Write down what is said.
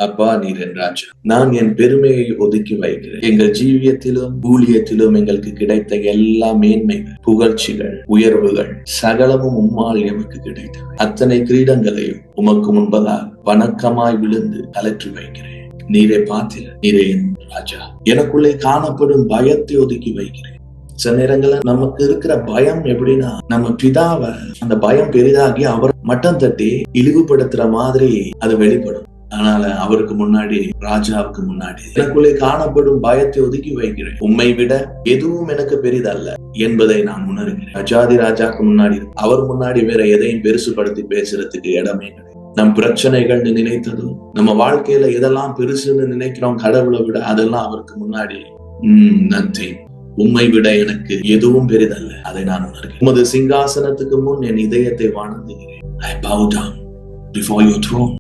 அப்பா நீர் என் ராஜா. நான் என் பெருமையை ஒதுக்கி வைக்கிறேன். எங்கள் ஜீவியத்திலும் ஊழியத்திலும் எங்களுக்கு கிடைத்த எல்லா மேன்மைகள், புகழ்ச்சிகள், உயர்வுகள் சகலமும் உம்மால் எமக்கு கிடைத்தது. அத்தனை கிரீடங்களையும் உமக்கு முன்பதாக வணக்கமாய் விழுந்து கலற்றி வைக்கிறேன். நீரே பாத்திர, நீரே என் ராஜா. எனக்குள்ளே காணப்படும் பயத்தை ஒதுக்கி வைக்கிறேன். சில நேரங்கள்ல நமக்கு இருக்கிற பயம் எப்படின்னா, நம்ம பிதாவை அந்த பயம் பெரிதாகி அவர் மட்டம் தட்டி இழிவுபடுத்துற மாதிரி அது வெளிப்படும். அதனால அவருக்கு முன்னாடி, ராஜாவுக்கு முன்னாடி எனக்குள்ளே காணப்படும் பயத்தை ஒதுக்கி வைக்கிறேன். உம்மை விட எதுவும் எனக்கு பெரிதல்ல என்பதை நான் உணர்கிறேன். ராஜாதி ராஜாக்கு முன்னாடி, அவர் முன்னாடி வேற எதையும் பெருசுபடுத்தி பேசுறதுக்கு இடமே கிடையாது. நம் பிரச்சனைகள்னு நினைத்ததும், நம்ம வாழ்க்கையில எதெல்லாம் பெருசுன்னு நினைக்கிறோம் கடவுளை விட, அதெல்லாம் அவருக்கு முன்னாடி நன்றி. உம்மை விட எனக்கு எதுவும் பெரிதல்ல, அதை நான் உணர்கிறேன். உமது சிங்காசனத்துக்கு முன் என் இதயத்தை வணங்குகிறேன். I bow down before your throne.